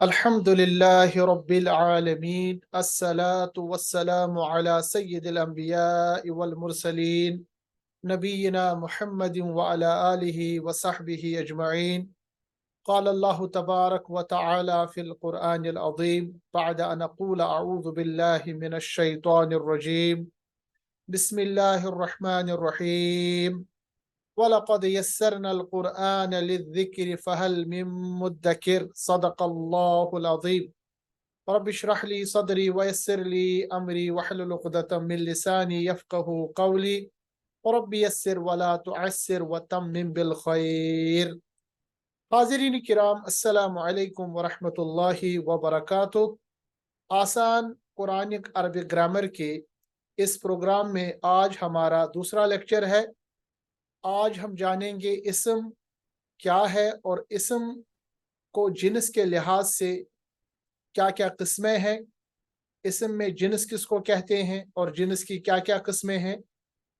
अल्हम्दुलिल्लाहि रब्बिल आलमीन अस्सलातु वस्सलामु अला सय्यिदिल अंबियाइ वल मुरसलीन नबीना मुहम्मदिन व अला आलिहि व सहबिहि अजमईन। क़ाल अल्लाहु तबारक व तआला फ़िल क़ुरआनिल अज़ीम बअद अन अक़ूल अऊज़ु बिल्लाहि मिनश शैतानिर रजीम बिस्मिल्लाहिर रहमानिर रहीम वलक़द यस्सरनल क़ुरआन लिज़्ज़िक्रि फ़हल मिन मुद्दकिर सदक़ल्लाहुल अज़ीम। रब्बि इश्रह ली सदरी वयस्सिर ली अमरी वहलुल उक़दतम मिन लिसानी यफ़क़हू क़ौली रब्बि यस्सिर वला तुअस्सिर वतम्मिम बिल खैर। हाज़िरीन किराम, अस्सलामु अलैकुम व रहमतुल्लाहि व बरकातुहू। आसान कुरानिक अरबिक ग्रामर के इस प्रोग्राम में आज हमारा दूसरा लेक्चर है। आज हम जानेंगे इसम क्या है और इसम को जिन्स के लिहाज से क्या क्या किस्में हैं, इसम में जिन्स किसको कहते हैं और जिन्स की क्या क्या किस्में हैं।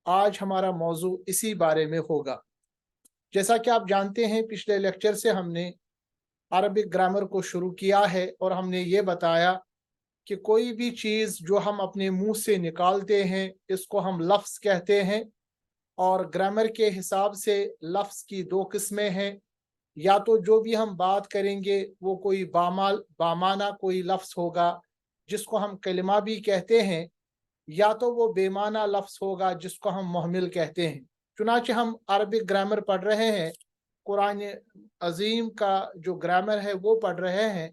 आज हमारा मौजू इसी बारे में होगा। जैसा कि आप जानते हैं, पिछले लेक्चर से हमने अरबिक ग्रामर को शुरू किया है और हमने ये बताया कि कोई भी चीज़ जो हम अपने मुंह से निकालते हैं इसको हम लफ्ज़ कहते हैं। और ग्रामर के हिसाब से लफ्ज़ की दो किस्में हैं, या तो जो भी हम बात करेंगे वो कोई बामाना कोई लफ्ज़ होगा जिसको हम कलिमा भी कहते हैं, या तो वो बेमाना लफ्ज़ होगा जिसको हम मुहमिल कहते हैं। चुनांचे हम अरबिक ग्रामर पढ़ रहे हैं, कुरान अजीम का जो ग्रामर है वो पढ़ रहे हैं,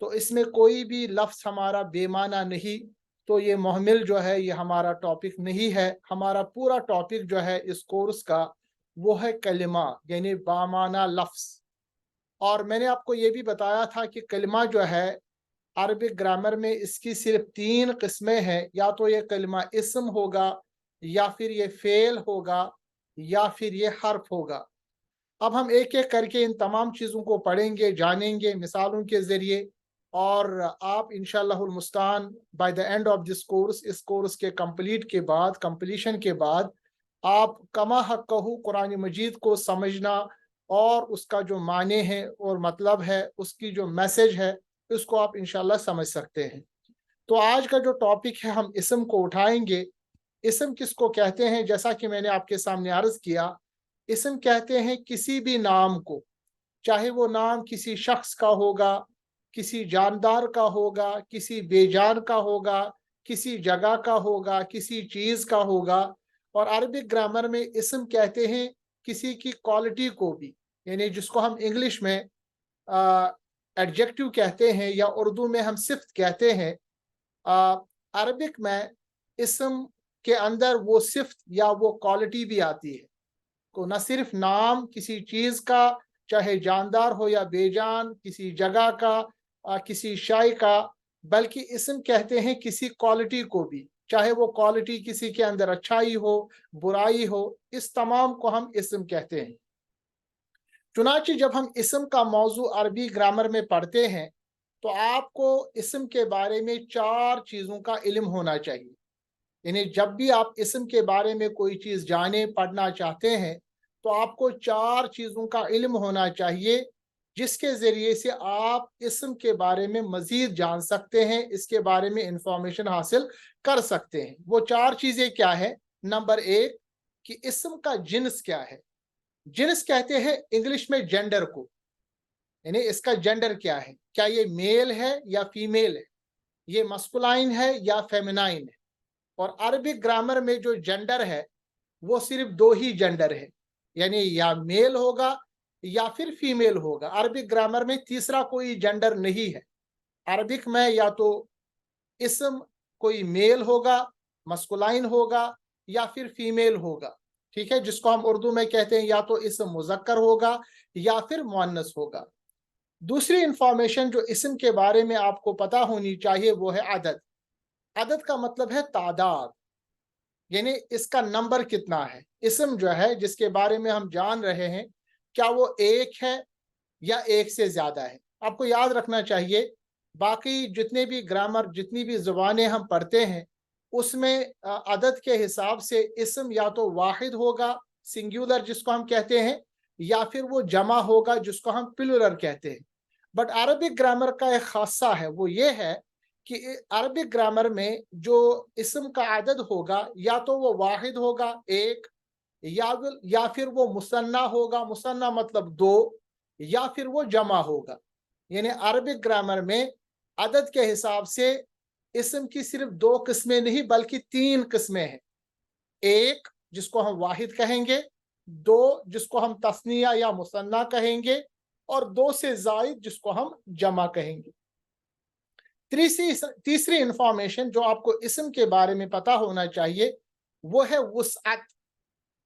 तो इसमें कोई भी लफ्ज़ हमारा बेमाना नहीं, तो ये मुहमिल जो है ये हमारा टॉपिक नहीं है। हमारा पूरा टॉपिक जो है इस कोर्स का वो है कलिमा, यानी बामाना लफ्ज़। और मैंने आपको ये भी बताया था कि कलिमा जो है अरबिक ग्रामर में इसकी सिर्फ तीन किस्में हैं, या तो ये कलिमा इस्म होगा, या फिर ये फेल होगा, या फिर ये हर्फ होगा। अब हम एक एक करके इन तमाम चीज़ों को पढ़ेंगे, जानेंगे मिसालों के ज़रिए, और आप इंशाअल्लाहुल मुस्तान by the end of this course, इस कोर्स के कंप्लीशन के बाद आप कमा हक़्क़हू कुरान मजीद को समझना और उसका जो माने है और मतलब है, उसकी जो मैसेज है, उसको आप इंशाअल्लाह समझ सकते हैं। तो आज का जो टॉपिक है, हम इसम को उठाएंगे। इसम किसको कहते हैं? जैसा कि मैंने आपके सामने अर्ज किया, इसम कहते हैं किसी भी नाम को, चाहे वो नाम किसी शख्स का होगा, किसी जानदार का होगा, किसी बेजान का होगा, किसी जगह का होगा, किसी चीज़ का होगा। और अरबिक ग्रामर में इसम कहते हैं किसी की क्वालिटी को भी, यानी जिसको हम इंग्लिश में एडजेक्टिव कहते हैं या उर्दू में हम सिफ्त कहते हैं। अरबिक में इसम के अंदर वो सिफ्त या वो क्वालिटी भी आती है। तो न सिर्फ नाम किसी चीज़ का, चाहे जानदार हो या बेजान, किसी जगह का, किसी शाय का, बल्कि इसम कहते हैं किसी क्वालिटी को भी, चाहे वो क्वालिटी किसी के अंदर अच्छाई हो, बुराई हो, इस तमाम को हम इसम कहते हैं। चुनांचे जब हम इसम का मौजू अरबी ग्रामर में पढ़ते हैं तो आपको इसम के बारे में चार चीज़ों का इल्म होना चाहिए। यानी जब भी आप इसम के बारे में कोई चीज़ जाने, पढ़ना चाहते हैं, तो आपको चार चीज़ों का इल्म होना चाहिए जिसके ज़रिए से आप इसम के बारे में मज़ीद जान सकते हैं, इसके बारे में इंफॉर्मेशन हासिल कर सकते हैं। वो चार चीज़ें क्या है? नंबर एक, कि इसम का जिन्स क्या है। जिन्स कहते हैं इंग्लिश में जेंडर को, यानी इसका जेंडर क्या है, क्या ये मेल है या फीमेल है, ये मस्कुलाइन है या फेमिनाइन है। और अरबिक ग्रामर में जो जेंडर है वो सिर्फ दो ही जेंडर है, यानी या मेल होगा या फिर फीमेल होगा। अरबिक ग्रामर में तीसरा कोई जेंडर नहीं है। अरबिक में या तो इसम कोई मेल होगा, मस्कुलाइन होगा, या फिर फीमेल होगा, ठीक है, जिसको हम उर्दू में कहते हैं या तो इसम मुज़क्कर होगा या फिर मुअन्नस होगा। दूसरी इंफॉर्मेशन जो इसम के बारे में आपको पता होनी चाहिए वो है अदद। अदद का मतलब है तादाद, यानी इसका नंबर कितना है। इसम जो है जिसके बारे में हम जान रहे हैं, क्या वो एक है या एक से ज्यादा है। आपको याद रखना चाहिए, बाकी जितने भी ग्रामर, जितनी भी ज़ुबानें हम पढ़ते हैं, उसमें अदद के हिसाब से इसम या तो वाहिद होगा, सिंगुलर जिसको हम कहते हैं, या फिर वो जमा होगा जिसको हम प्लुरल कहते हैं। बट अरबिक ग्रामर का एक खासा है, वो ये है कि अरबिक ग्रामर में जो इसम का आदद होगा या तो वो वाहिद होगा एक, या फिर वो मुसन्ना होगा, मुसन्ना मतलब दो, या फिर वो जमा होगा। यानी अरबिक ग्रामर में अदद के हिसाब से इसम की सिर्फ दो किस्में नहीं बल्कि तीन किस्में हैं। एक जिसको हम वाहिद कहेंगे, दो जिसको हम तस्निया या मुसन्ना कहेंगे, और दो से जायद जिसको हम जमा कहेंगे। तीसरी इंफॉर्मेशन जो आपको इसम के बारे में पता होना चाहिए वो है वुसअत।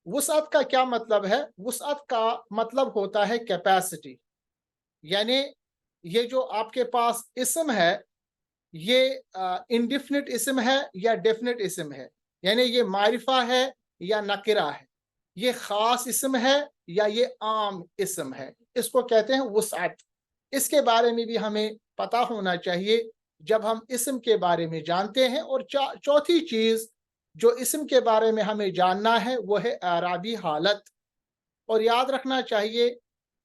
वुसअत का क्या मतलब है? वुसअत का मतलब होता है कैपेसिटी। यानी ये जो आपके पास इसम है ये इंडिफिनिट इसम है या डेफिनिट इसम है, यानी ये मारिफा है या नकिरा है, ये खास इसम है या ये आम इसम है, इसको कहते हैं वुसअत। इसके बारे में भी हमें पता होना चाहिए जब हम इसम के बारे में जानते हैं। और चौथी चीज जो इसम के बारे में हमें जानना है वो है आराबी हालत। और याद रखना चाहिए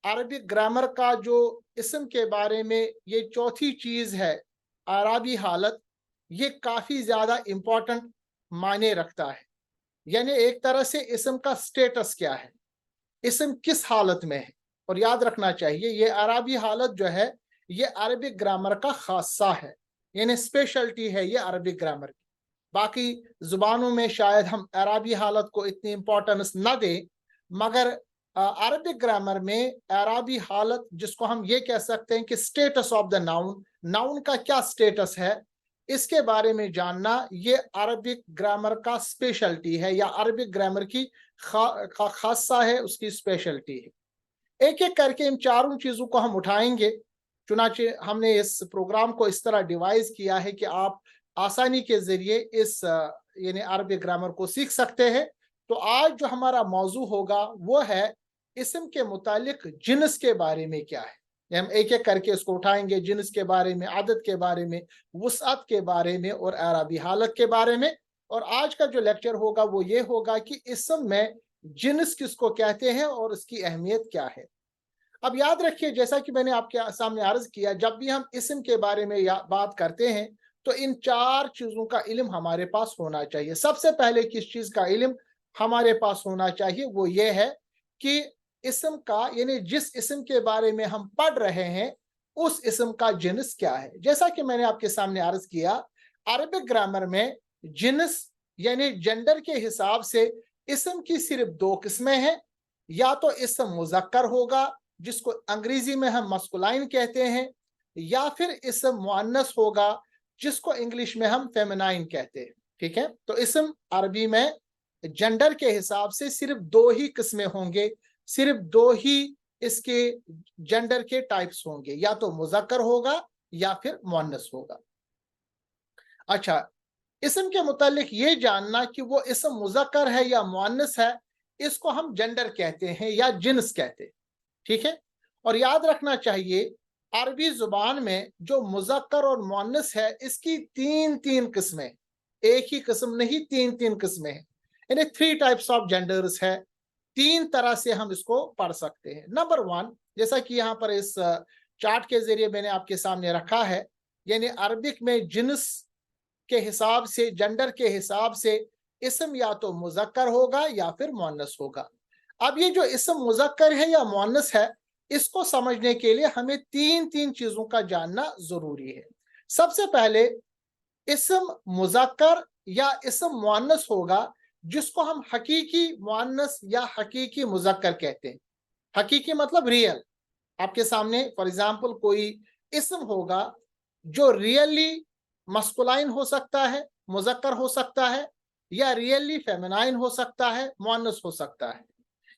अरबिक ग्रामर का जो इसम के बारे में ये चौथी चीज है आराबी हालत, ये काफी ज्यादा इंपॉर्टेंट मायने रखता है। यानी एक तरह से इसम का स्टेटस क्या है, इसम किस हालत में है। और याद रखना चाहिए ये अरबी हालत जो है ये अरबिक ग्रामर का खासा है, यानी स्पेशलिटी है ये अरबिक ग्रामर की। बाकी जुबानों में शायद हम अरबी हालत को इतनी इंपॉर्टेंस न दें, मगर अरबिक ग्रामर में अरबी हालत जिसको हम ये कह सकते हैं कि status of the noun, noun का क्या स्टेटस है, इसके बारे में जानना ये अरबिक ग्रामर का स्पेशलिटी है या अरबिक ग्रामर की खासा है, उसकी स्पेशलिटी है। एक एक करके इन चारों चीजों को हम उठाएंगे। चुनाचे हमने इस प्रोग्राम को इस तरह डिवाइस किया है कि आप आसानी के जरिए इस यानी अरबिक ग्रामर को सीख सकते हैं। तो आज जो हमारा मौजू होगा वो है इसम के मुतालिक जिन्स के बारे में क्या है। हम एक एक करके इसको उठाएंगे, जिन्स के बारे में, आदत के बारे में, वुसअत के बारे में और अरबी हालत के बारे में। और आज का जो लेक्चर होगा वो ये होगा कि इसम में जिन्स किसको कहते हैं और उसकी अहमियत क्या है। अब याद रखिए जैसा कि मैंने आपके सामने अर्ज किया, जब भी हम इसम के बारे में बात करते हैं तो इन चार चीजों का इल्म हमारे पास होना चाहिए। सबसे पहले किस चीज का इल्म हमारे पास होना चाहिए वो ये है कि इसम का यानी जिस इसम के बारे में हम पढ़ रहे हैं उस इसम का जिन्स क्या है। जैसा कि मैंने आपके सामने अर्ज किया, अरबिक ग्रामर में जिन्स यानी जेंडर के हिसाब से इसम की सिर्फ दो किस्में हैं। या तो इसम मुजक्कर होगा जिसको अंग्रेजी में हम मस्कुलाइन कहते हैं, या फिर इसम मुअन्नस होगा जिसको इंग्लिश में हम फेमिनाइन कहते हैं। ठीक है, तो इसम अरबी में जेंडर के हिसाब से सिर्फ दो ही किस्में होंगे, सिर्फ दो ही इसके जेंडर के टाइप्स होंगे, या तो मुजक्कर होगा या फिर मुअन्नस होगा। अच्छा, इसम के मुतालिक ये जानना कि वो इसम मुजक्कर है या मुअन्नस है, इसको हम जेंडर कहते हैं या जिन्स कहते हैं। ठीक है, और याद रखना चाहिए अरबी जुबान में जो मुजक्कर और मुअन्नस है इसकी तीन तीन किस्में, एक ही किस्म नहीं, तीन तीन किस्में हैं, यानी थ्री टाइप्स ऑफ जेंडर्स है। तीन तरह से हम इसको पढ़ सकते हैं। नंबर वन, जैसा कि यहाँ पर इस चार्ट के जरिए मैंने आपके सामने रखा है, यानी अरबिक में जिन्स के हिसाब से, जेंडर के हिसाब से इसम या तो मुजक्कर होगा या फिर मुअन्नस होगा। अब ये जो इसम मुजक्कर है या मुअन्नस है इसको समझने के लिए हमें तीन तीन चीजों का जानना जरूरी है। सबसे पहले इसम मुजक्कर या इसम मुअन्नस होगा जिसको हम हकीकी मुअन्नस या हकीकी मुजक्कर कहते हैं। हकीकी मतलब रियल। आपके सामने फॉर एग्जाम्पल कोई इसम होगा जो रियली मस्कुलाइन हो सकता है, मुजक्कर हो सकता है, या रियली फेमिनाइन हो सकता है, मुअन्नस हो सकता है।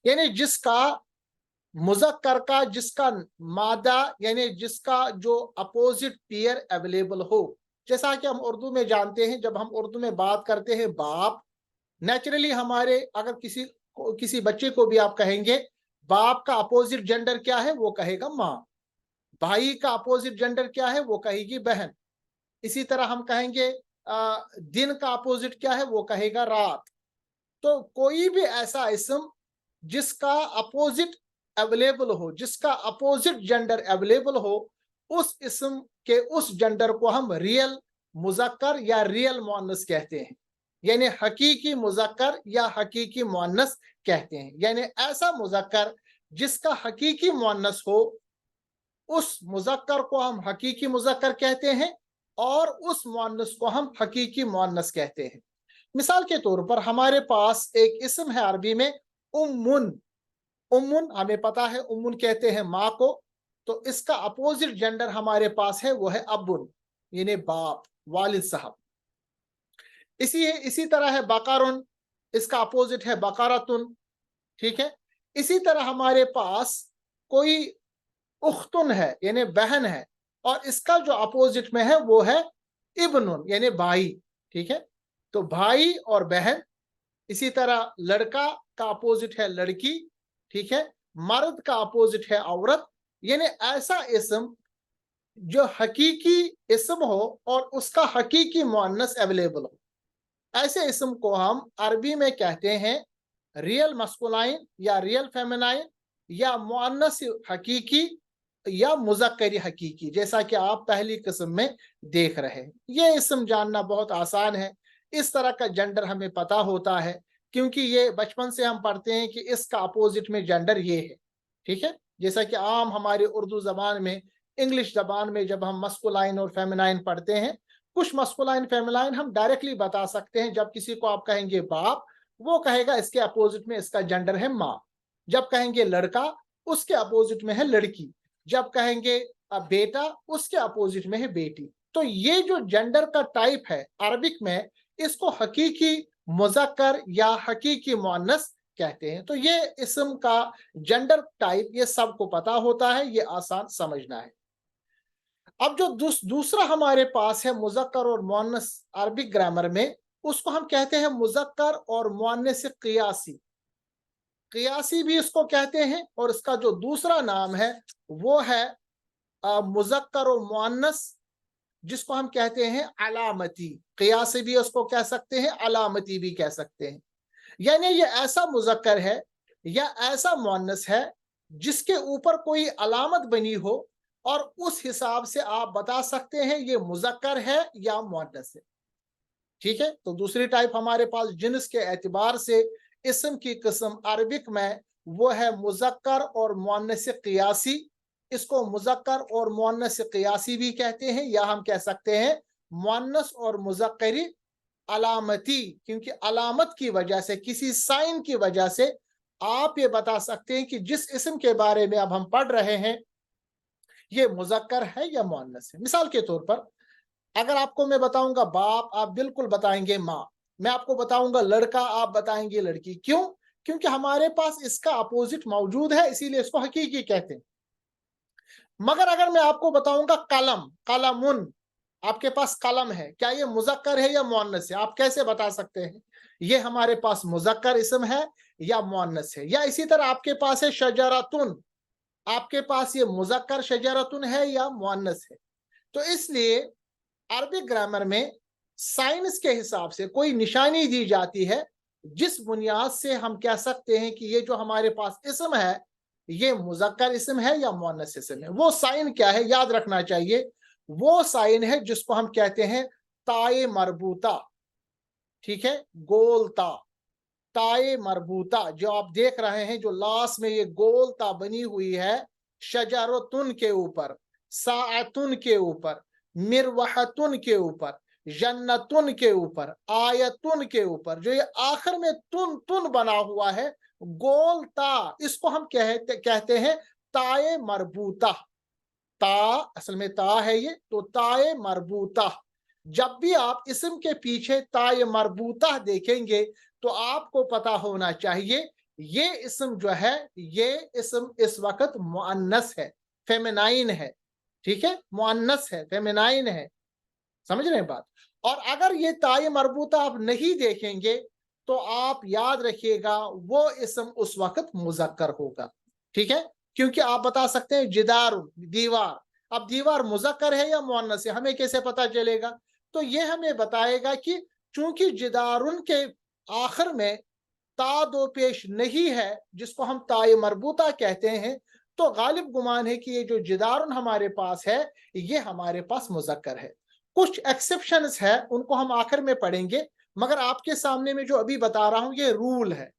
यानी जिसका मुजक्कर का, जिसका मादा यानी जिसका जो अपोजिट पेयर अवेलेबल हो। जैसा कि हम उर्दू में जानते हैं, जब हम उर्दू में बात करते हैं बाप, नेचुरली हमारे अगर किसी बच्चे को भी आप कहेंगे बाप का अपोजिट जेंडर क्या है, वो कहेगा माँ। भाई का अपोजिट जेंडर क्या है, वो कहेगी बहन। इसी तरह हम कहेंगे दिन का अपोजिट क्या है, वो कहेगा रात। तो कोई भी ऐसा इसम जिसका अपोजिट अवेलेबल हो, जिसका अपोजिट जेंडर अवेलेबल हो, उस इस्म के उस जेंडर को हम रियल मुज़क्कर या रियल मुअन्नस कहते हैं, यानी हकीकी मुज़क्कर या हकीकी मुअन्नस कहते हैं। यानी ऐसा मुज़क्कर जिसका हकीकी मुअन्नस हो, उस मुज़क्कर को हम हकीकी मुज़क्कर कहते हैं और उस मुअन्नस को हम हकीकी मुअन्नस कहते हैं। मिसाल के तौर पर हमारे पास एक इस्म है अरबी में उम्मुन। उम्मुन हमें पता है, उम्मुन कहते हैं माँ को, तो इसका अपोजिट जेंडर हमारे पास है, वो है अब्बुन, यानी बाप, वालिद साहब। इसी तरह है बकरुन, इसका अपोजिट है बकरतुन। ठीक है, इसी तरह हमारे पास कोई उख्तुन है यानी बहन है, और इसका जो अपोजिट में है वो है इब्नुन यानी भाई। ठीक है, तो भाई और बहन। इसी तरह लड़का का अपोजिट है लड़की। ठीक है, मर्द का अपोजिट है औरत। यानी ऐसा इस्म जो हकीकी इस्म हो और उसका हकीकी मुअन्नस अवेलेबल हो, ऐसे इस्म को हम अरबी में कहते हैं रियल मस्कुलाइन या रियल फेमिनाइन या मुअन्नस हकीकी या मुज़क्करी हकीकी, जैसा कि आप पहली किस्म में देख रहे हैं। ये इस्म जानना बहुत आसान है, इस तरह का जेंडर हमें पता होता है क्योंकि ये बचपन से हम पढ़ते हैं कि इसका अपोजिट में जेंडर ये है। ठीक है, जैसा कि आम हमारी उर्दू ज़बान में, इंग्लिश ज़बान में जब हम मस्कुलाइन और फेमिनाइन पढ़ते हैं, कुछ मस्कुलाइन फेमिनाइन हम डायरेक्टली बता सकते हैं। जब किसी को आप कहेंगे बाप, वो कहेगा इसके अपोजिट में इसका जेंडर है माँ। जब कहेंगे लड़का, उसके अपोजिट में है लड़की। जब कहेंगे बेटा, उसके अपोजिट में है बेटी। तो ये जो जेंडर का टाइप है अरबिक में, इसको हकीकी मुज़क्कर या हकीकी मुअन्नस कहते हैं। तो ये इस्म का जेंडर टाइप ये सबको पता होता है, ये आसान समझना है। अब जो दूसरा हमारे पास है मुज़क्कर और मुअन्नस अरबिक ग्रामर में, उसको हम कहते हैं मुज़क्कर और मुअन्नस क़ियासी। क़ियासी भी इसको कहते हैं, और इसका जो दूसरा नाम है वो है मुज़क्कर और मुअन्नस, जिसको हम कहते हैं अलामती। क़ियासी भी उसको कह सकते हैं, अलामती भी कह सकते हैं। यानी ये ऐसा मुज़क्कर है या ऐसा मुअन्नस है जिसके ऊपर कोई अलामत बनी हो, और उस हिसाब से आप बता सकते हैं ये मुज़क्कर है या मुअन्नस है। ठीक है, तो दूसरी टाइप हमारे पास जिन्स के एतबार से इस्म की किस्म अरबिक में वो है मुज़क्कर और मुअन्नस क़ियासी। इसको मुज़क्कर और मुअन्नस क़ियासी भी कहते हैं, या हम कह सकते हैं मुअन्नस और मुज़क्करी अलामती, क्योंकि अलामत की वजह से, किसी साइन की वजह से आप ये बता सकते हैं कि जिस इस्म के बारे में अब हम पढ़ रहे हैं ये मुज़क्कर है या मुअन्नस है। मिसाल के तौर पर अगर आपको मैं बताऊंगा बाप, आप बिल्कुल बताएंगे माँ। मैं आपको बताऊंगा लड़का, आप बताएंगे लड़की। क्यों? क्योंकि हमारे पास इसका अपोजिट मौजूद है, इसीलिए इसको हकीकी कहते हैं। मगर अगर मैं आपको बताऊंगा कलम, कलमुन, आपके पास कलम है, क्या ये मुज़क्कर है या मुअन्नस है? आप कैसे बता सकते हैं ये हमारे पास मुज़क्कर इस्म है या मुअन्नस है? या इसी तरह आपके पास है शजरतुन, आपके पास ये मुज़क्कर शजरतुन है या मुअन्नस है? तो इसलिए अरबिक ग्रामर में साइंस के हिसाब से कोई निशानी दी जाती है जिस बुनियाद से हम कह सकते हैं कि ये जो हमारे पास इस्म है ये मुज़क्कर इस्म है या मुअन्नस इस्म है। वो साइन क्या है याद रखना चाहिए, वो साइन है जिसको हम कहते हैं ताए मरबूता। ठीक है, गोल ता, ताए मरबूता जो आप देख रहे हैं, जो लास्ट में ये गोल ता बनी हुई है शजरतुन के ऊपर, साअतुन के ऊपर, मिरवहतुन के ऊपर, जन्नतुन के ऊपर, आयतुन के ऊपर, जो ये आखिर में तुन तुन बना हुआ है गोल ता, इसको हम कहते हैं ताए मरबूता। ता असल में ता है ये, तो ताए मरबूता। जब भी आप इस्म के पीछे ताए मरबूता देखेंगे तो आपको पता होना चाहिए ये इस्म जो है, ये इस्म इस वक्त मुअन्नस है, फेमिनाइन है। ठीक है, मुअन्नस है, फेमिनाइन है। समझ रहे हैं बात? और अगर ये ताए मरबूता आप नहीं देखेंगे तो आप याद रखिएगा वो इस्म उस वक्त मुज़क्कर होगा। ठीक है, क्योंकि आप बता सकते हैं जिदार, दीवार। अब दीवार मुज़क्कर है या मुअन्नस है, हमें कैसे पता चलेगा? तो ये हमें बताएगा कि चूंकि जिदारुन के आखिर में ता दो पेश नहीं है, जिसको हम ताए मरबूता कहते हैं, تو غالب गुमान है कि ये जो जिदारुन हमारे पास है ये हमारे पास मुज़क्कर है। कुछ एक्सेप्शंस है, उनको हम आखिर में पढ़ेंगे, मगर आपके सामने में जो अभी बता रहा हूं ये रूल है,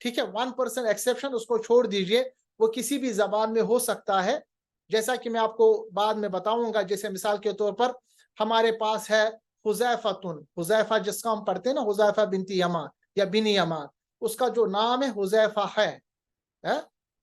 ठीक है। 1% एक्सेप्शन उसको छोड़ दीजिए, वो किसी भी जबान में हो सकता है, जैसा कि मैं आपको बाद में बताऊंगा। जैसे मिसाल के तौर पर हमारे पास है हुज़ैफतुन, हुज़ैफा जिसका हम पढ़ते हैं ना, हुज़ैफा बिनती यमान या बिन यमान, उसका जो नाम है हुज़ैफा है?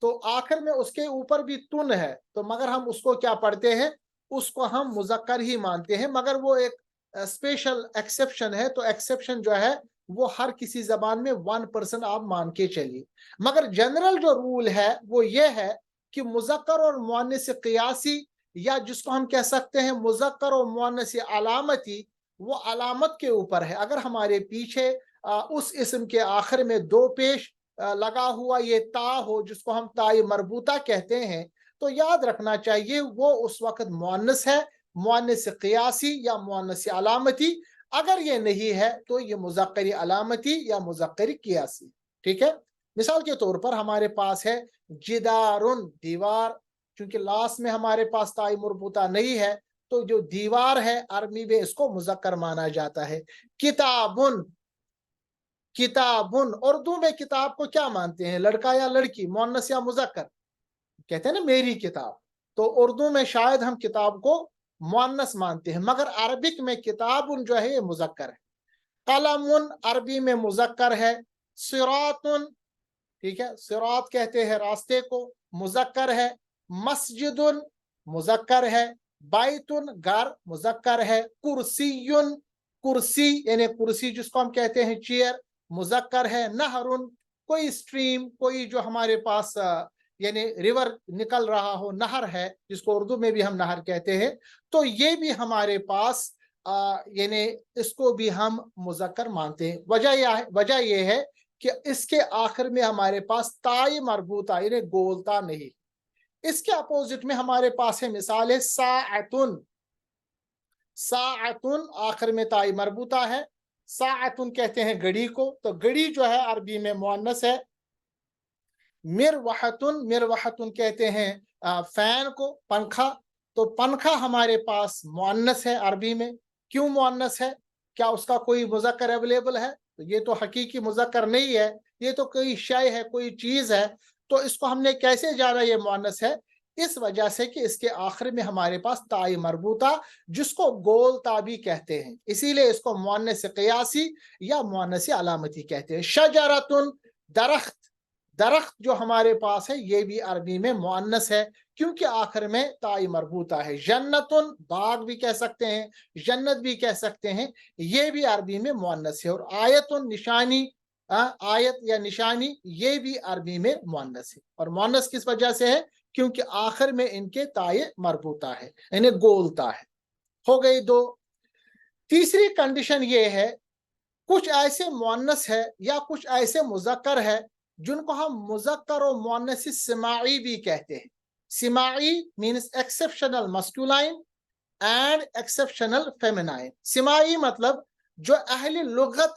तो आखिर में उसके ऊपर भी तुन है, तो मगर हम उसको क्या पढ़ते हैं, उसको हम मुज़क्कर ही मानते हैं, मगर वो एक स्पेशल एक्सेप्शन है। तो एक्सेप्शन जो है वो हर किसी जबान में 1% आप मान के चलिए, मगर जनरल जो रूल है वो ये है कि मुज़क्कर और मुअन्नस क़ियासी, या जिसको हम कह सकते हैं मुज़क्कर और मुअन्नस अलामती, वो अलामत के ऊपर है। अगर हमारे पीछे उस इस्म के आखिर में दो पेश लगा हुआ ये ता हो, जिसको हम ताई मरबूता कहते हैं, तो याद रखना चाहिए वो उस वक्त मुअन्नस है, मुअन्नस क़ियासी या मुअन्नस अलामती। अगर ये नहीं है तो ये मुज़क्करी अलामती या मुज़क्करी क़ियासी, ठीक है। मिसाल के तौर पर हमारे पास है जिदारुन, दीवार, क्योंकि लास्ट में हमारे पास ताई मरबूता नहीं है, तो जो दीवार है अरबी में इसको मुज़क्कर माना जाता है। किताबुन, किताबुन उर्दू में किताब को क्या मानते हैं, लड़का या लड़की, मुअन्नस या मुज़क्कर? कहते हैं ना मेरी किताब, तो उर्दू में शायद हम किताब को मुअन्नस मानते हैं, मगर अरबिक में किताबुन जो है ये मुज़क्कर है। कलमुन अरबी में मुज़क्कर है। सिरातुन, ठीक है, सिरात कहते हैं रास्ते को, मुज़क्कर है। मस्जिदुन मुज़क्कर है। बैतुन घर मुज़क्कर है। कुर्सियुन, कुर्सी यानी कुर्सी जिसको हम कहते हैं चेयर, मुज़क्कर है। नहरुन कोई स्ट्रीम, कोई जो हमारे पास यानी रिवर निकल रहा हो, नहर है जिसको उर्दू में भी हम नहर कहते हैं, तो ये भी हमारे पास यानी इसको भी हम मुज़क्कर मानते हैं। वजह यह है कि इसके आखिर में हमारे पास ताई मरबूता यानी गोलता नहीं। इसके अपोजिट में हमारे पास है मिसाल है साअतुन, साअतुन आखिर में ताई मरबूता है। साअतुन कहते हैं घड़ी को, तो घड़ी जो है अरबी में मुअन्नस है। मिरवहतुन, मिरवहतुन कहते हैं फैन को, पंखा, तो पंखा हमारे पास मुअन्नस है अरबी में। क्यों मुअन्नस है, क्या उसका कोई मुज़क्कर अवेलेबल है? तो ये तो हकीकी मुज़क्कर नहीं है, ये तो कोई शय है, कोई चीज है। तो इसको हमने कैसे जाना ये मुअन्नस है? इस वजह से कि इसके आखिर में हमारे पास ताई मरबूता जिसको गोलता भी कहते हैं, इसीलिए इसको मुअन्नस क़ियासी या मुअन्नस अलामती कहते हैं। शजरतुन दरख्त, दरख्त जो हमारे पास है ये भी अरबी में मुअन्नस है क्योंकि आखिर में ताई मरबूता है। जन्नतुन बाग भी कह सकते हैं, जन्नत भी कह सकते हैं, ये भी अरबी में मुअन्नस है। और आयतुन निशानी, आयत या निशानी, ये भी अरबी में मुअन्नस है। और मुअन्नस किस वजह से है? क्योंकि आखिर में इनके ताए मरबूता है, इन्हें गोलता है। हो गई दो। तीसरी कंडीशन ये है, कुछ ऐसे मुअन्नस है या कुछ ऐसे मुज़क्कर है जिनको हम मुज़क्कर और मुअन्नस सिमाई भी कहते हैं। Simai means exceptional masculine and exceptional feminine. Simai मतलब जो अहले लुगत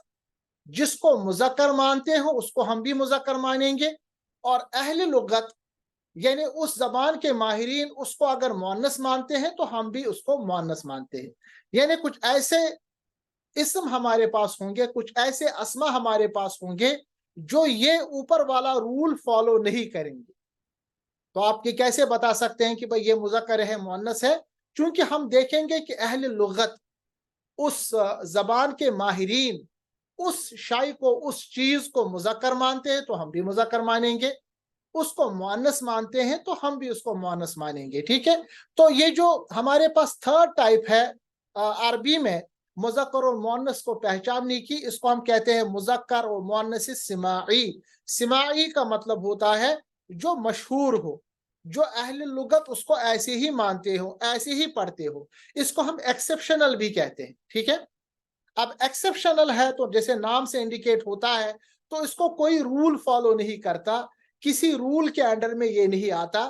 जिसको मुज़क्कर मानते हैं उसको हम भी मुज़क्कर मानेंगे, और अहले लुगत यानी उस जबान के माहिरीन उसको अगर मुअन्नस मानते हैं तो हम भी उसको मुअन्नस मानते हैं। यानी कुछ ऐसे इस्म हमारे पास होंगे, कुछ ऐसे अस्मा हमारे पास होंगे जो ये ऊपर वाला रूल फॉलो नहीं करेंगे। तो आप ये कैसे बता सकते हैं कि भाई ये मुज़क्कर है मुअन्नस है? क्योंकि हम देखेंगे कि अहले लुगत उस जबान के माहिरीन उस शाई को, उस चीज को मुज़क्कर मानते हैं तो हम भी मुज़क्कर मानेंगे, उसको मुअन्नस मानते हैं तो हम भी उसको मुअन्नस मानेंगे, ठीक है। तो ये जो हमारे पास थर्ड टाइप है अरबी में मुज़क्कर और मुअन्नस को पहचानने की, इसको हम कहते हैं मुज़क्कर और मुअन्नस सिमाई। सिमाई का मतलब होता है जो मशहूर हो, जो अहले लुगत उसको ऐसे ही मानते हो, ऐसे ही पढ़ते हो। इसको हम एक्सेप्शनल भी कहते हैं, ठीक है। अब एक्सेप्शनल है तो जैसे नाम से इंडिकेट होता है, तो इसको कोई रूल फॉलो नहीं करता, किसी रूल के अंडर में ये नहीं आता।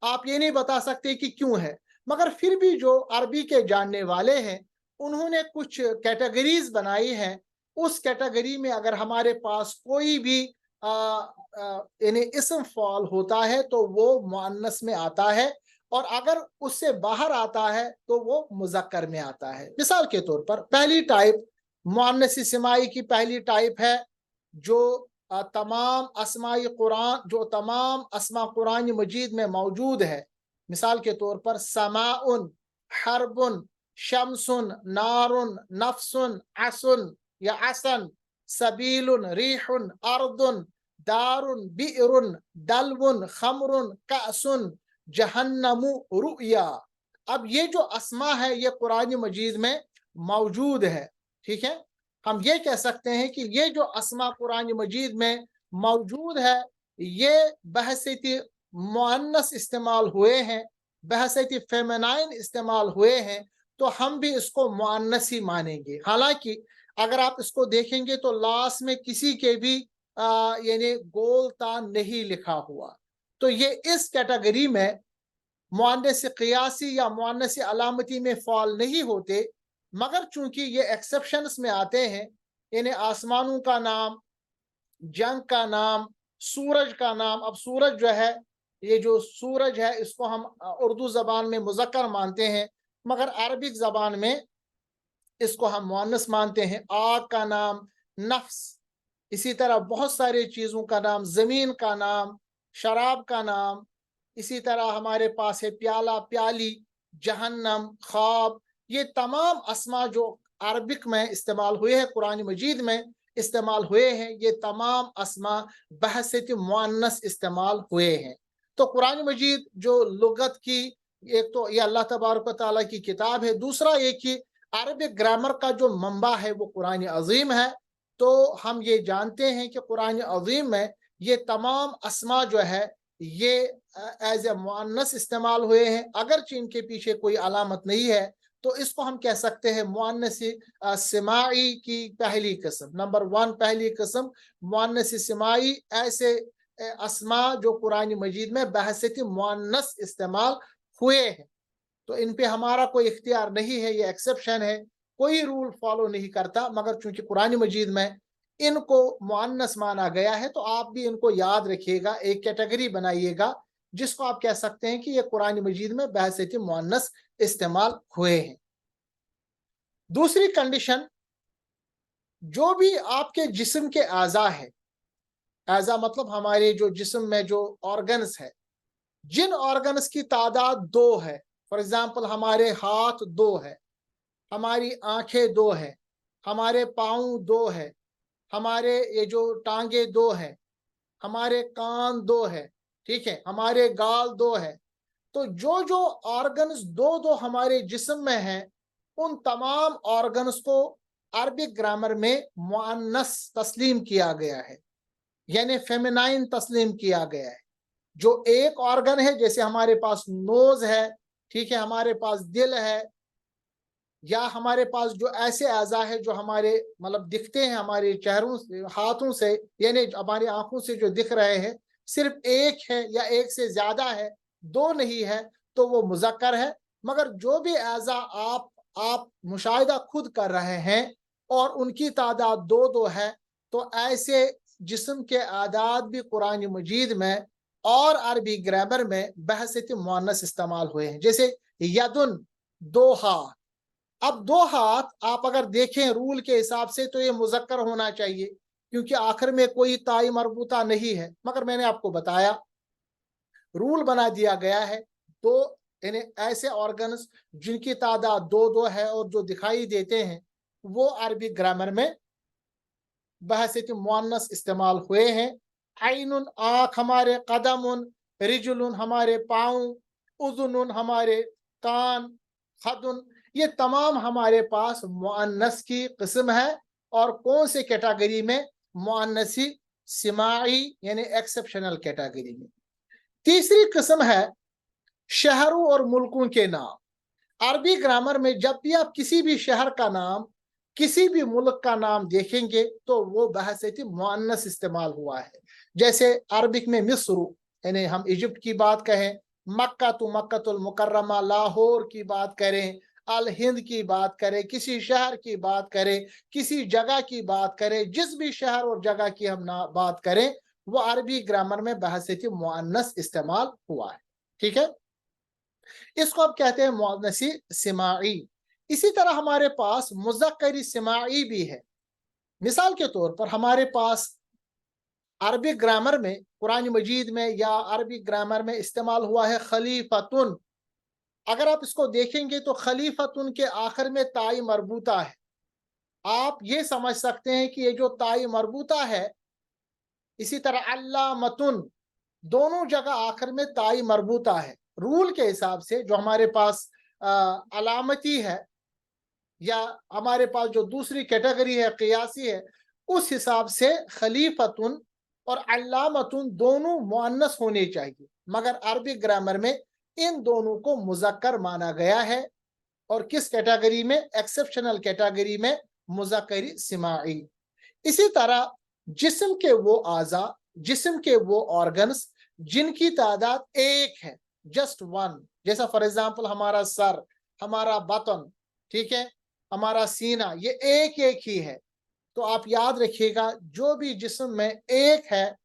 आप ये नहीं बता सकते कि क्यों है, मगर फिर भी जो अरबी के जानने वाले हैं उन्होंने कुछ कैटेगरीज बनाई हैं। उस कैटेगरी में अगर हमारे पास कोई भी यानी इसम फाल होता है तो वो मुअन्नस में आता है, और अगर उससे बाहर आता है तो वो मुज़क्कर में आता है। मिसाल के तौर पर पहली टाइप मुअन्नस सिमाई की पहली टाइप है जो तमाम अस्माई कुरान, जो तमाम अस्मा कुरान मजीद में मौजूद है। मिसाल के तौर पर समाउन, हरबुन, शमसुन, नारुन, नफ्सुन, असुन या असन, सबीलुन, रीहुन, अर्दुन, दारुन, बिरुन, दलवुन, खमरुन, कासुन, जहन्नमु, रुया। अब ये जो अस्मा है ये कुरान मजीद में मौजूद है, ठीक है। हम ये कह सकते हैं कि ये जो अस्मा कुरान मजीद में मौजूद है ये बहसीती मुअन्नस इस्तेमाल हुए हैं, बहसीती फेमिनाइन इस्तेमाल हुए हैं, तो हम भी इसको मुअन्नस ही मानेंगे। हालांकि अगर आप इसको देखेंगे तो लास्ट में किसी के भी यानी गोल तान नहीं लिखा हुआ, तो ये इस कैटेगरी में मुअन्नस क़ियासी या मुअन्नस अलामती में फॉल नहीं होते, मगर चूंकि ये एक्सेप्शंस में आते हैं, यानी आसमानों का नाम, जंग का नाम, सूरज का नाम। अब सूरज जो है, ये जो सूरज है इसको हम उर्दू ज़बान में मुज़क्कर मानते हैं, मगर अरबिक ज़बान में इसको हम मुअन्नस मानते हैं। आग का नाम, नफ्स, इसी तरह बहुत सारी चीज़ों का नाम, ज़मीन का नाम, शराब का नाम, इसी तरह हमारे पास है प्याला, प्याली, जहन्नम, ख्वाब। ये तमाम अस्मा जो अरबिक में इस्तेमाल हुए हैं, कुरान मजीद में इस्तेमाल हुए हैं, ये तमाम अस्मा बहसीत मुअन्नस इस्तेमाल हुए हैं। तो कुरान मजीद जो लुगत की, एक तो ये अल्लाह तबारक व तआला की किताब है, दूसरा एक ही अरबिक ग्रामर का जो मंबा है वो कुरान अज़ीम है। तो हम ये जानते हैं कि कुरान अज़ीम में ये तमाम अस्मा जो है ये एज ए मुअन्नस इस्तेमाल हुए हैं, अगरचे इनके पीछे कोई अलामत नहीं है। तो इसको हम कह सकते हैं मुअन्नस सिमाई की पहली किस्म, नंबर 1 पहली किस्म मुअन्नस सिमाई, ऐसे अस्मा जो कुरान मजीद में बहसीत मुअन्नस इस्तेमाल हुए हैं। तो इन पे हमारा कोई इख्तियार नहीं है, ये एक्सेप्शन है, कोई रूल फॉलो नहीं करता, मगर चूंकि कुरान मजीद में इनको मुअन्नस माना गया है तो आप भी इनको याद रखिएगा, एक कैटेगरी बनाइएगा जिसको आप कह सकते हैं कि ये कुरान मजीद में बहसीत मुअन्नस इस्तेमाल हुए हैं। दूसरी कंडीशन, जो भी आपके जिस्म के आज़ा है, आज़ा मतलब हमारे जो जिस्म में जो ऑर्गन्स है, जिन ऑर्गन्स की तादाद 2 है, फॉर एग्जाम्पल हमारे हाथ 2 है, हमारी आंखें 2 है, हमारे पाँव 2 है, हमारे ये जो टांगे 2 है, हमारे कान 2 है, ठीक है, हमारे गाल 2 है। तो जो जो ऑर्गन्स 2-2 हमारे जिस्म में हैं, उन तमाम ऑर्गन्स को अरबिक ग्रामर में मुअन्नस तस्लीम किया गया है, यानी फेमिनाइन तस्लीम किया गया है। जो एक ऑर्गन है, जैसे हमारे पास नोज है, ठीक है, हमारे पास दिल है, या हमारे पास जो ऐसे अज़ा है जो हमारे मतलब दिखते हैं हमारे चेहरों से, हाथों से, यानी हमारी आंखों से जो दिख रहे हैं, सिर्फ एक है या एक से ज्यादा है, 2 नहीं है, तो वो मुज़क्कर है। मगर जो भी अज़ा आप मुशाहिदा खुद कर रहे हैं और उनकी तादाद 2-2 है, तो ऐसे जिस्म के आदाद भी कुरान मजीद में और अरबी ग्रामर में बहसीत मुअन्नस इस्तेमाल हुए हैं। जैसे यदुन, 2 हाथ। अब 2 हाथ आप अगर देखें रूल के हिसाब से तो ये मुज़क्कर होना चाहिए, क्योंकि आखिर में कोई ताई मरबूता नहीं है, मगर मैंने आपको बताया रूल बना दिया गया है। तो यानी ऐसे ऑर्गन्स जिनकी तादाद 2-2 है और जो दिखाई देते हैं, वो अरबी ग्रामर में बहसीत मुअन्नस इस्तेमाल हुए हैं। ऐनुन, आँख हमारे, कदमुन, रिजुलुन हमारे पाँव, उज़ुनुन हमारे कान, खदुन, ये तमाम हमारे पास मुअन्नस की किस्म है। और कौन से कैटेगरी में? मुअन्नसी सिमाई, यानी एक्सेप्शनल कैटेगरी में। तीसरी किस्म है शहरों और मुल्कों के नाम। अरबी ग्रामर में जब भी आप किसी भी शहर का नाम, किसी भी मुल्क का नाम देखेंगे तो वो बहसीत मुअन्नस इस्तेमाल हुआ है। जैसे अरबिक में मिस्र, यानी हम इजिप्ट की बात कहें, मक्का तो मक्कतुल मुकर्रमा, लाहौर की बात करें, अल हिंद की बात करें, किसी शहर की बात करें, किसी जगह की बात करें, जिस भी शहर और जगह की हम बात करें, वो अरबी ग्रामर में बहसीयत मुअन्नस इस्तेमाल हुआ है। ठीक है, इसको अब कहते हैं मुअन्नसी सिमाई। इसी तरह हमारे पास मुज़क्करी सिमाई भी है। मिसाल के तौर पर हमारे पास अरबी ग्रामर में, कुरान मजीद में या अरबी ग्रामर में इस्तेमाल हुआ है खलीफतुन। अगर आप इसको देखेंगे तो खलीफतुन के आखिर में ताई मरबूता है। आप ये समझ सकते हैं कि ये जो ताई मरबूता है, इसी तरह अल्लामतुन, दोनों जगह आखिर में ताई मरबूता है। रूल के हिसाब से जो हमारे पास अलामती है या हमारे पास जो दूसरी कैटेगरी है क़ियासी है, उस हिसाब से खलीफतुन और अल्लामतुन दोनों मुअन्नस होने चाहिए, मगर अरबी ग्रामर में इन दोनों को मुज़क्कर माना गया है। और किस कैटेगरी में? एक्सेप्शनल कैटेगरी में, मुज़क्करी सिमाई। इसी तरह जिस्म के वो आज़ा, जिस्म के वो ऑर्गन्स जिनकी तादाद एक है, जस्ट वन, जैसा फॉर एग्जांपल हमारा सर, हमारा बतन, ठीक है, हमारा सीना, ये एक एक ही है। तो आप याद रखिएगा, जो भी जिस्म में एक है,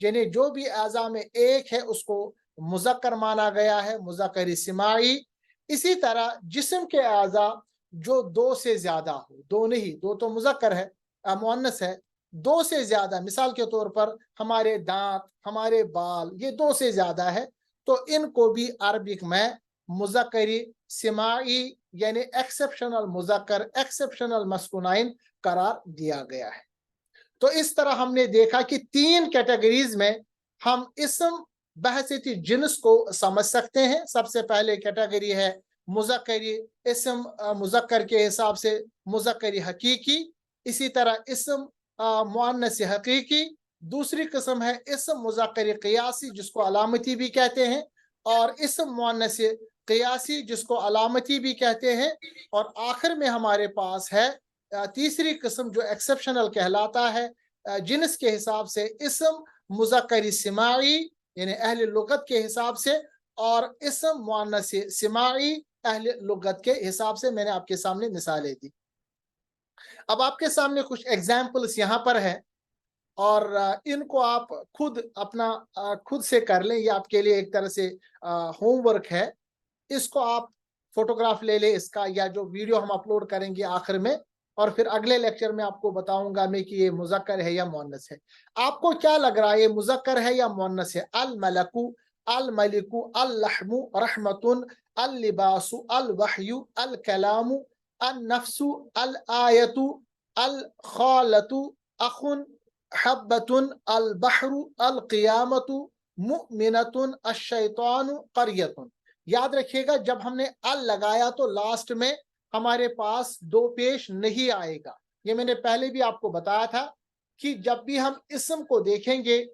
यानी जो भी आज़ा में एक है, उसको मुज़क्कर माना गया है, मुज़क्करी सिमाई। इसी तरह जिस्म के आज़ा जो दो से ज्यादा हो, दो नहीं, दो तो मुज़क्कर है, मुअन्नस है, दो से ज्यादा, मिसाल के तौर पर हमारे दांत, हमारे बाल, ये दो से ज्यादा है, तो इनको भी अरबिक में मुज़क्करी सिमाई यानी एक्सेप्शनल मुज़क्कर, एक्सेप्शनल मस्कुनाइन करार दिया गया है। तो इस तरह हमने देखा कि तीन कैटेगरीज में हम इस्म बहसीयत जिन्स को समझ सकते हैं। सबसे पहले कैटेगरी है मुज़क्करी इस्म, मुज़क्कर के हिसाब से मुज़क्करी हकीकी, इसी तरह इस्म मुअन्नस हकीकी। दूसरी किस्म है इस्म मुज़क्करी क़ियासी, जिसको अलामती भी कहते हैं, और इस्म मुअन्नस क़ियासी, जिसको अलामती भी कहते हैं। और आखिर में हमारे पास है तीसरी किस्म जो एक्सेप्शनल कहलाता है, जिन्स के हिसाब से इस्म मुज़क्करी सिमाई यानी अहले लुगत के हिसाब से, और इस्म मुअन्नस सिमाई अहले लुगत के हिसाब से। मैंने आपके सामने मिसालें दी। अब आपके सामने कुछ एग्जाम्पल्स यहाँ पर है, और इनको आप खुद अपना खुद से कर लें, ये आपके लिए एक तरह से होमवर्क है। इसको आप फोटोग्राफ ले लें इसका, या जो वीडियो हम अपलोड करेंगे आखिर में, और फिर अगले लेक्चर में आपको बताऊंगा मैं कि ये मुज़क्कर है या मुअन्नस है। आपको क्या लग रहा है, ये मुज़क्कर है या मुअन्नस है? अल मलकु, अल मलिकु, अल लहमु, रहमतुन, अल लिबासु, अल वहयु, अल कलामु, अल नफ्सु, अल आयतु, अल खालतु, अखुन, हब्बतुन, अल बहरु, अल क़ियामतु, मुमिनतुन, अश-शैतानु, क़रियतुन। याद रखिएगा, जब हमने अल लगाया तो लास्ट में हमारे पास दो पेश नहीं आएगा। ये मैंने पहले भी आपको बताया था कि जब भी हम इस्म को देखेंगे,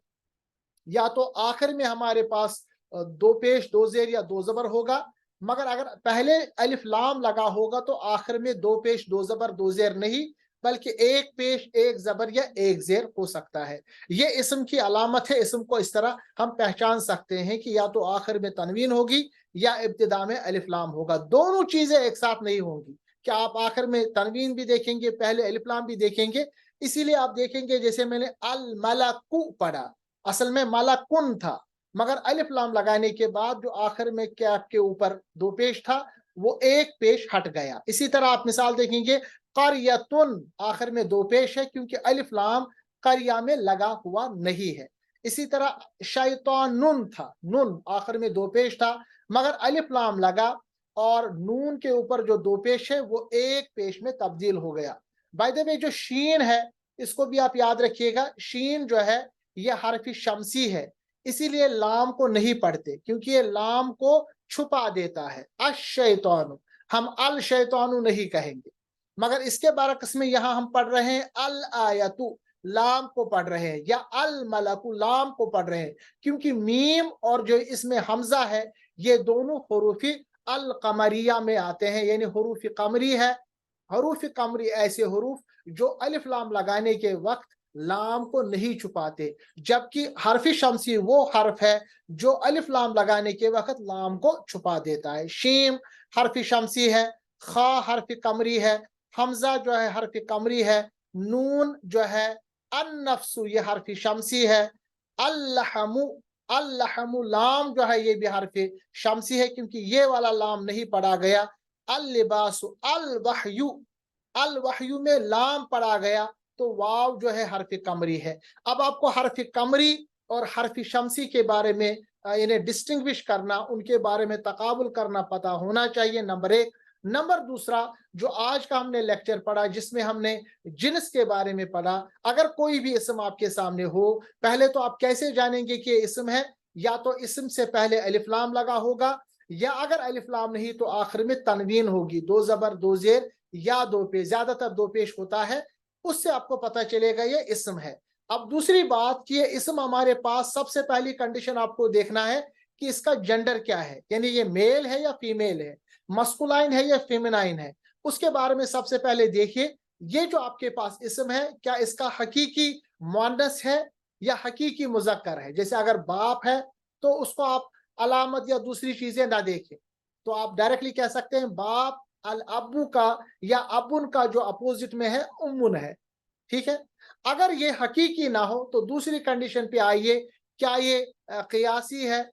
या तो आखिर में हमारे पास दो पेश, दो जेर या दो जबर होगा, मगर अगर पहले अलिफ लाम लगा होगा तो आखिर में दो पेश, दो जबर, दो जेर नहीं, बल्कि एक पेश, एक जबर या एक जेर हो सकता है। ये इस्म की अलामत है। इस्म को इस तरह हम पहचान सकते हैं कि या तो आखिर में तनवीन होगी या इब्तिदा में अलिफ लाम होगा। दोनों चीजें एक साथ नहीं होंगी। क्या आप आखिर में तनवीन भी देखेंगे, पहले अलिफ लाम भी देखेंगे? इसीलिए आप देखेंगे, जैसे मैंने अल मलकु पढ़ा, असल में मलकुन था, मगर अलिफ लाम लगाने के बाद जो आखिर में कैफ के ऊपर दो पेश था, वो एक पेश हट गया। इसी तरह आप मिसाल देखेंगे, क़रियतुन, आखिर में दो पेश है क्योंकि अलिफ लाम क़रिया में लगा हुआ नहीं है। इसी तरह शैतानुन था, नून आखिर में दो पेश था, मगर अलिफ लाम लगा और नून के ऊपर जो दो पेश है वो एक पेश में तब्दील हो गया। बाय द वे, जो शीन है, इसको भी आप याद रखिएगा, शीन जो है ये हरफ शमसी है, इसीलिए लाम को नहीं पढ़ते, क्योंकि ये लाम को छुपा देता है। अश-शैतानु, हम अल शैतानु नहीं कहेंगे। मगर इसके बरक्स में यहाँ हम पढ़ रहे हैं अल आयतु, लाम को पढ़ रहे हैं, या अल मलकु, लाम को पढ़ रहे हैं, क्योंकि मीम और जो इसमें हमजा है, ये दोनों हुरूफी अल कमरिया में आते हैं, यानी हुरूफ कमरी है। हुरूफ कमरी ऐसे हुरूफ जो अलिफ लाम लगाने के वक्त लाम को नहीं छुपाते, जबकि हरफ शमसी वो हर्फ है जो अलिफ लाम लगाने के वक्त लाम को छुपा देता है। शीम हरफ शमसी है, खा हरफ कमरी है, हमजा जो है हरफ कमरी है, नून जो है, अन नफ्सु ये हरफ शमसी है, अल्लहमु, अल्लहमु लाम जो है ये भी हर्फ शमसी है क्योंकि ये वाला लाम नहीं पढ़ा गया। अल-लिबासु, अल-वहयु, अल-वहयु में लाम पढ़ा गया तो वाव जो है हर्फ कमरी है। अब आपको हर्फ कमरी और हर्फ शमसी के बारे में इन्हें डिस्टिंग्विश करना, उनके बारे में तकाबुल करना पता होना चाहिए, नंबर एक। नंबर दूसरा, जो आज का हमने लेक्चर पढ़ा जिसमें हमने जिन्स के बारे में पढ़ा, अगर कोई भी इसम आपके सामने हो, पहले तो आप कैसे जानेंगे कि ये इसम है? या तो इसम से पहले अलिफ लाम लगा होगा, या अगर अलिफ लाम नहीं तो आखिर में तनवीन होगी, दो जबर दो जेर या दो पेश, ज्यादातर दो पेश होता है, उससे आपको पता चलेगा ये इसम है। अब दूसरी बात कि ये इसम हमारे पास, सबसे पहली कंडीशन आपको देखना है कि इसका जेंडर क्या है, यानी ये मेल है या फीमेल है, मस्कुलाइन है या फेमिनाइन है। उसके बारे में सबसे पहले देखिए, ये जो आपके पास इसम है क्या इसका हकीकी मुअन्नस है या हकीकी मुज़क्कर है। जैसे अगर बाप है तो उसको आप अलामत या दूसरी चीजें ना देखें, तो आप डायरेक्टली कह सकते हैं बाप। अल अब्बू का या अबुन का जो अपोजिट में है उम्मुन है, ठीक है। अगर ये हकीकी ना हो तो दूसरी कंडीशन पे आइए, क्या ये क़ियासी है,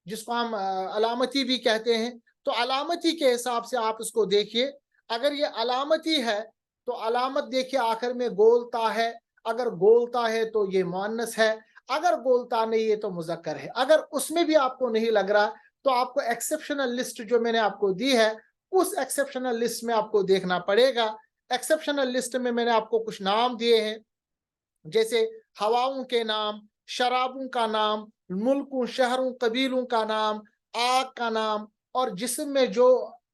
जिसको हम अलामती भी कहते हैं। तो अलामती के हिसाब से आप इसको देखिए, अगर ये अलामती है तो अलामत देखिए आखिर में गोलता है, अगर गोलता है तो ये मुअन्नस है, अगर गोलता नहीं है तो मुज़क्कर है। अगर उसमें भी आपको नहीं लग रहा तो आपको एक्सेप्शनल लिस्ट जो मैंने आपको दी है, उस एक्सेप्शनल लिस्ट में आपको देखना पड़ेगा। एक्सेप्शनल लिस्ट में मैंने आपको कुछ नाम दिए हैं, जैसे हवाओं के नाम, शराबों का नाम, मुल्कों, शहरों, कबीलों का नाम, आग का नाम, और जिस्म में जो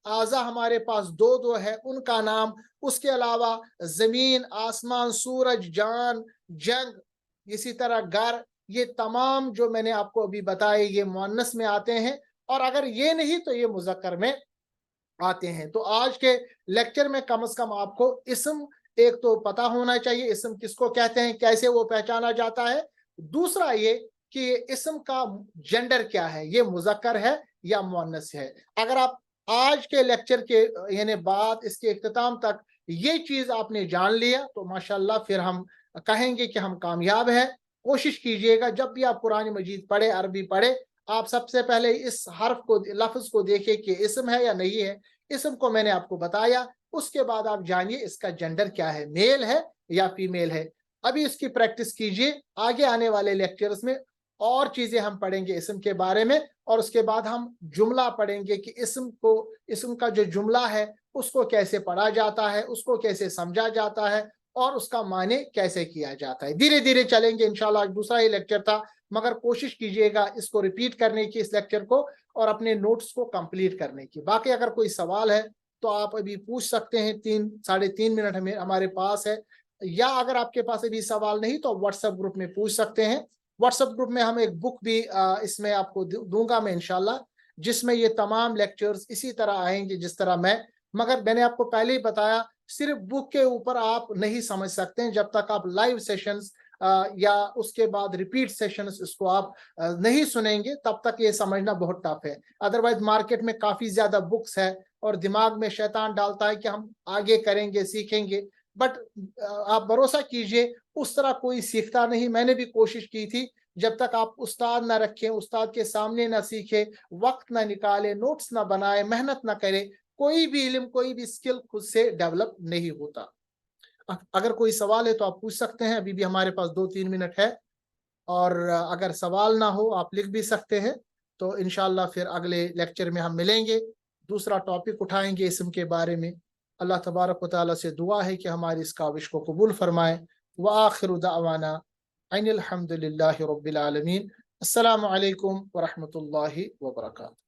आज़ा हमारे पास दो दो है उनका नाम। उसके अलावा जमीन, आसमान, सूरज, जान, जंग, इसी तरह घर, ये तमाम जो मैंने आपको अभी बताए ये मुअन्नस में आते हैं, और अगर ये नहीं तो ये मुज़क्कर में आते हैं। तो आज के लेक्चर में कम से कम आपको इसम एक तो पता होना चाहिए, इसम किसको कहते हैं, कैसे वो पहचाना जाता है। दूसरा ये कि इसम का जेंडर क्या है, ये मुज़क्कर है या मुअन्नस है। अगर आप आज के लेक्चर के यानी बाद इसके इख्तिताम तक ये चीज आपने जान लिया तो माशाल्लाह फिर हम कहेंगे कि हम कामयाब हैं। कोशिश कीजिएगा जब भी आप कुरान मजीद पढ़े, अरबी पढ़े, आप सबसे पहले इस हर्फ को, लफ्ज को देखिए कि इसम है या नहीं है। इसम को मैंने आपको बताया, उसके बाद आप जानिए इसका जेंडर क्या है, मेल है या फीमेल है। अभी इसकी प्रैक्टिस कीजिए, आगे आने वाले लेक्चर्स में और चीजें हम पढ़ेंगे इसम के बारे में, और उसके बाद हम जुमला पढ़ेंगे कि इसम का जो जुमला है उसको कैसे पढ़ा जाता है, उसको कैसे समझा जाता है, और उसका माने कैसे किया जाता है। धीरे धीरे चलेंगे इंशाल्लाह। दूसरा ही लेक्चर था, मगर कोशिश कीजिएगा इसको रिपीट करने की, इस लेक्चर को, और अपने नोट्स को कंप्लीट करने की। बाकी अगर कोई सवाल है तो आप अभी पूछ सकते हैं, 3-3.5 मिनट हमें हमारे पास है, या अगर आपके पास अभी सवाल नहीं तो व्हाट्सएप ग्रुप में पूछ सकते हैं। व्हाट्सएप ग्रुप में हम एक बुक भी इसमें आपको दूंगा मैं इंशाल्लाह, जिसमें ये तमाम लेक्चर्स इसी तरह आएंगे जिस तरह मैं, मगर मैंने आपको पहले ही बताया सिर्फ बुक के ऊपर आप नहीं समझ सकते हैं जब तक आप लाइव सेशंस या उसके बाद रिपीट सेशंस इसको आप नहीं सुनेंगे, तब तक ये समझना बहुत टफ है। अदरवाइज मार्केट में काफी ज्यादा बुक्स है और दिमाग में शैतान डालता है कि हम आगे करेंगे, सीखेंगे, बट आप भरोसा कीजिए उस तरह कोई सीखता नहीं। मैंने भी कोशिश की थी, जब तक आप उस्ताद ना रखें, उस्ताद के सामने ना सीखे, वक्त ना निकाले, नोट्स ना बनाए, मेहनत ना करे, कोई भी इल्म, कोई भी स्किल खुद से डेवलप नहीं होता। अगर कोई सवाल है तो आप पूछ सकते हैं, अभी भी हमारे पास 2-3 मिनट है, और अगर सवाल ना हो आप लिख भी सकते हैं। तो इंशाल्लाह फिर अगले लेक्चर में हम मिलेंगे, दूसरा टॉपिक उठाएंगे इसम के बारे में। अल्लाह तबारक व तआला से दुआ है कि हमारी इस काविश को कबूल फरमाए। व आखिरु दावाना अनिल हम्दुलिल्लाहि रब्बिल आलमीन। अस्सलामु अलैकुम व रहमतुल्लाहि व बरकातुहू।